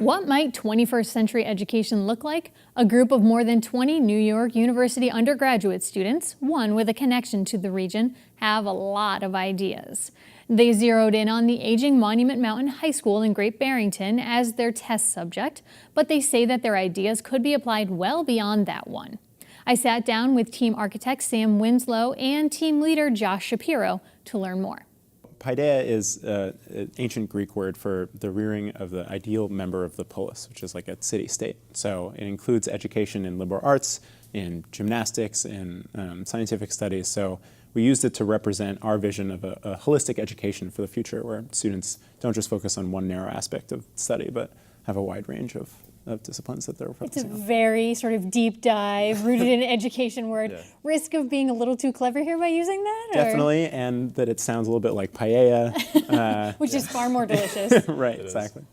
What might 21st century education look like? A group of more than 20 New York University undergraduate students, one with a connection to the region, have a lot of ideas. They zeroed in on the aging Monument Mountain High School in Great Barrington as their test subject, but they say that their ideas could be applied well beyond that one. I sat down with team architect Sam Winslow and team leader Josh Shapiro to learn more. Paideia is an ancient Greek word for the rearing of the ideal member of the polis, which is like a city-state. So it includes education in liberal arts, in gymnastics, in scientific studies. So we used it to represent our vision of a holistic education for the future, where students don't just focus on one narrow aspect of study, but have a wide range of disciplines that they're focusing on. It's a very sort of deep dive, rooted in education word. Yeah. Risk of being a little too clever here by using that? Or? Definitely, and that it sounds a little bit like paella. Which is far more delicious. Right, exactly.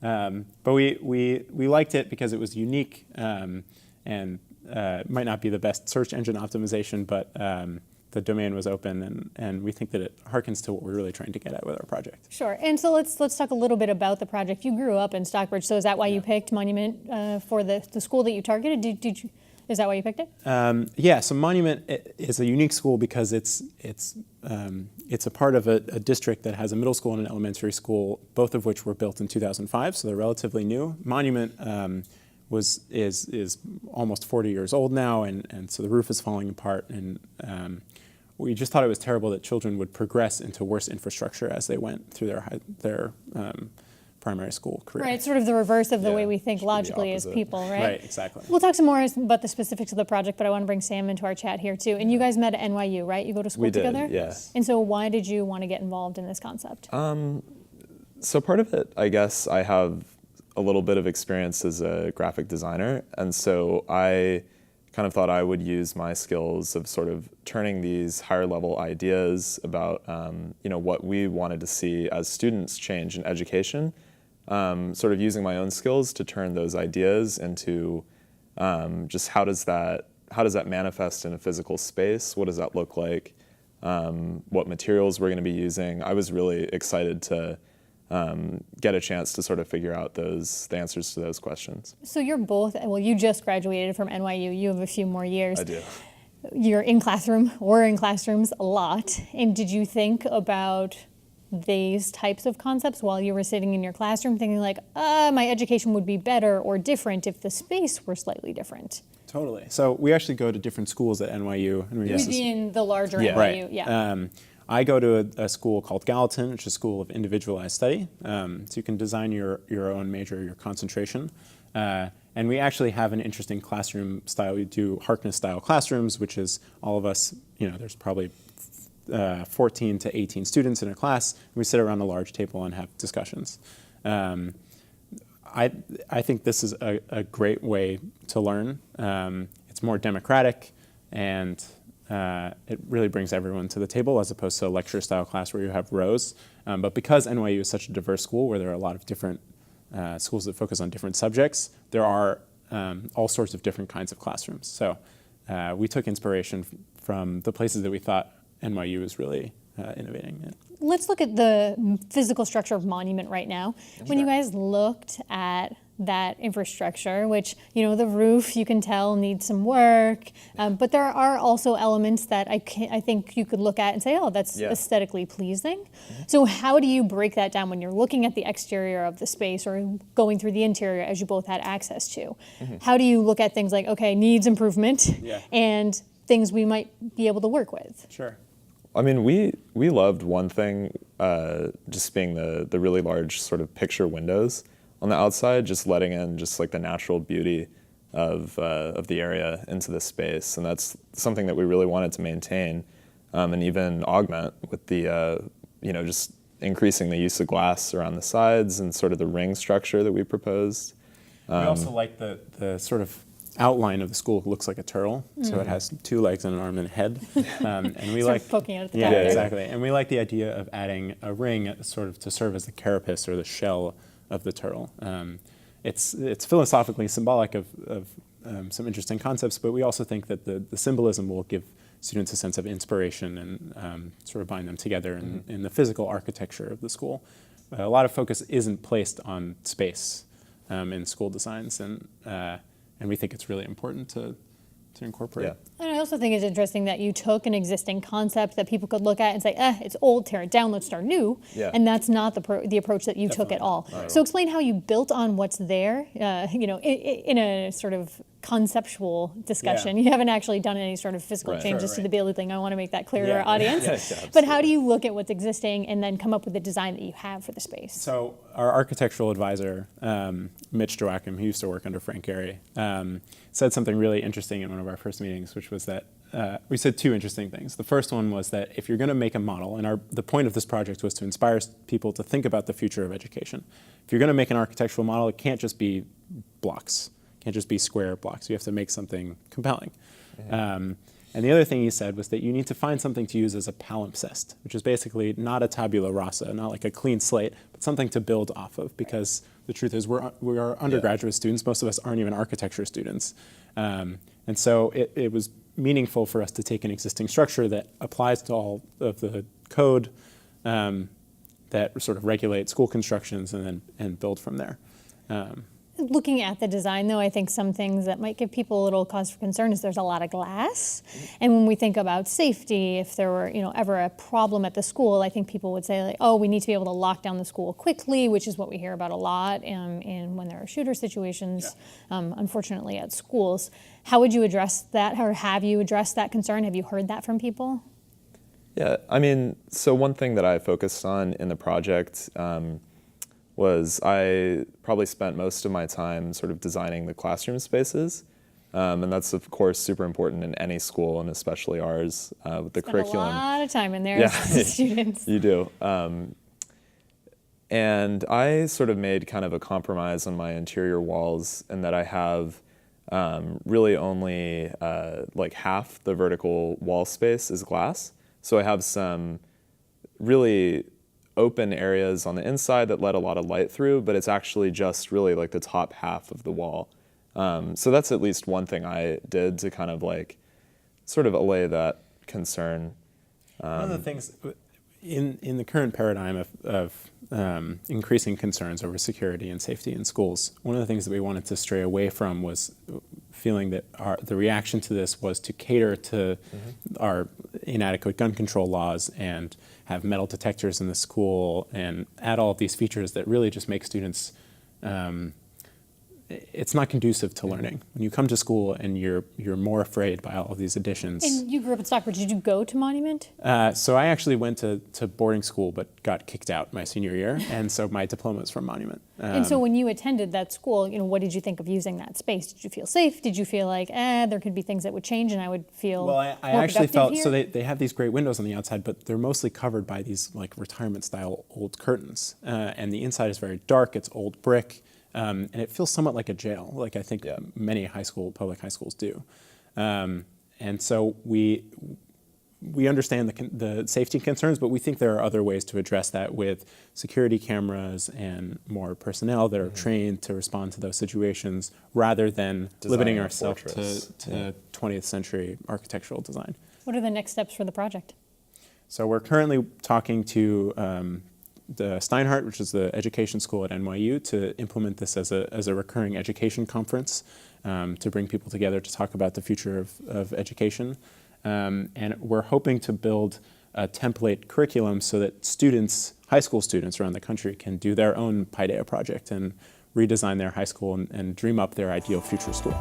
But we liked it because it was unique and might not be the best search engine optimization, but the domain was open, and we think that it harkens to what we're really trying to get at with our project. Sure, and so let's talk a little bit about the project. You grew up in Stockbridge, so is that why you picked Monument for the school that you targeted? Is that why you picked it? Yeah, so Monument is a unique school because it's a part of a district that has a middle school and an elementary school, both of which were built in 2005, so they're relatively new. Monument is almost 40 years old now, and so the roof is falling apart, and we just thought it was terrible that children would progress into worse infrastructure as they went through their primary school career. Right, it's sort of the reverse of the way we think logically as people, right? Right, exactly. We'll talk some more about the specifics of the project, but I want to bring Sam into our chat here too. And you guys met at NYU, right? You go to school together? We did, yes. And so why did you want to get involved in this concept? So part of it, I guess I have a little bit of experience as a graphic designer, and so I kind of thought I would use my skills of sort of turning these higher level ideas about what we wanted to see as students change in education, sort of using my own skills to turn those ideas into just how does that manifest in a physical space? What does that look like? What materials we're going to be using? I was really excited to get a chance to sort of figure out the answers to those questions. So you're both, well, you just graduated from NYU. You have a few more years. I do. You're in classrooms a lot. And did you think about these types of concepts while you were sitting in your classroom thinking like, my education would be better or different if the space were slightly different? Totally. So we actually go to different schools at NYU. And You'd be in the larger NYU, right. yeah. I go to a school called Gallatin, which is a school of individualized study. So you can design your own major, your concentration. And we actually have an interesting classroom style. We do Harkness-style classrooms, which is all of us, there's probably 14 to 18 students in a class. And we sit around a large table and have discussions. I think this is a great way to learn. It's more democratic, and it really brings everyone to the table as opposed to a lecture-style class where you have rows. But because NYU is such a diverse school where there are a lot of different schools that focus on different subjects, there are all sorts of different kinds of classrooms. So we took inspiration from the places that we thought NYU was really innovating in. Let's look at the physical structure of Monument right now. Sure. When you guys looked at that infrastructure, which, the roof, you can tell, needs some work, but there are also elements that I think you could look at and say, oh, that's aesthetically pleasing. Mm-hmm. So how do you break that down when you're looking at the exterior of the space or going through the interior as you both had access to? Mm-hmm. How do you look at things like, okay, needs improvement and things we might be able to work with? Sure. I mean, we loved one thing, just being the really large sort of picture windows on the outside, just letting in just like the natural beauty of the area into the space, and that's something that we really wanted to maintain, and even augment with the just increasing the use of glass around the sides and sort of the ring structure that we proposed. We also like the sort of outline of the school looks like a turtle, so it has 2 legs and an arm and a head, and we like poking out at the top. Yeah, exactly, and we like the idea of adding a ring sort of to serve as the carapace or the shell of the turtle. It's philosophically symbolic of some interesting concepts, but we also think that the symbolism will give students a sense of inspiration and sort of bind them together in the physical architecture of the school. A lot of focus isn't placed on space. in school designs, and we think it's really important to incorporate. Yeah. And I also think it's interesting that you took an existing concept that people could look at and say, it's old, tear it down, let's start new. Yeah. And that's not the approach that you took at all. So explain how you built on what's there, in a sort of conceptual discussion. Yeah. You haven't actually done any sort of physical Right. changes to the building thing. I want to make that clear to Yeah. our audience. Yeah, But how do you look at what's existing and then come up with the design that you have for the space? So our architectural advisor, Mitch Joachim, who used to work under Frank Gehry, said something really interesting in one of our first meetings, which was that we said two interesting things. The first one was that if you're going to make a model, and the point of this project was to inspire people to think about the future of education. If you're going to make an architectural model, it can't just be blocks. It can't just be square blocks. You have to make something compelling. And the other thing he said was that you need to find something to use as a palimpsest, which is basically not a tabula rasa, not like a clean slate, but something to build off of, because the truth is we are undergraduate students. Most of us aren't even architecture students. And so it was meaningful for us to take an existing structure that applies to all of the code that sort of regulates school constructions and build from there. Looking at the design, though, I think some things that might give people a little cause for concern is there's a lot of glass. And when we think about safety, if there were, ever a problem at the school, I think people would say, like, oh, we need to be able to lock down the school quickly, which is what we hear about a lot in when there are shooter situations, unfortunately, at schools. How would you address that, or have you addressed that concern? Have you heard that from people? Yeah, I mean, so one thing that I focused on in the project was I probably spent most of my time sort of designing the classroom spaces. And that's, of course, super important in any school, and especially ours, with the curriculum. A lot of time in there as students. You do. And I sort of made kind of a compromise on my interior walls in that I have really only like half the vertical wall space is glass. So I have some really open areas on the inside that let a lot of light through, but it's actually just really like the top half of the wall. So that's at least one thing I did to kind of like sort of allay that concern. One of the things in the current paradigm of increasing concerns over security and safety in schools, one of the things that we wanted to stray away from was feeling that the reaction to this was to cater to our inadequate gun control laws and have metal detectors in the school and add all of these features that really just make students, it's not conducive to learning. When you come to school and you're more afraid by all of these additions. And you grew up in Stockbridge. Did you go to Monument? So I actually went to boarding school but got kicked out my senior year, and so my diploma is from Monument. And so when you attended that school, what did you think of using that space? Did you feel safe? Did you feel like, there could be things that would change and I would feel Well, I more actually productive felt, here? so they have these great windows on the outside, but they're mostly covered by these like retirement-style old curtains. And the inside is very dark, it's old brick. And it feels somewhat like a jail, like I think many public high schools do. And so we understand the safety concerns, but we think there are other ways to address that with security cameras and more personnel that are trained to respond to those situations, rather than limiting ourselves to 20th century architectural design. What are the next steps for the project? So we're currently talking to the Steinhardt, which is the education school at NYU, to implement this as a recurring education conference, to bring people together to talk about the future of education. And we're hoping to build a template curriculum so that students, high school students around the country, can do their own Paideia Project and redesign their high school and dream up their ideal future school.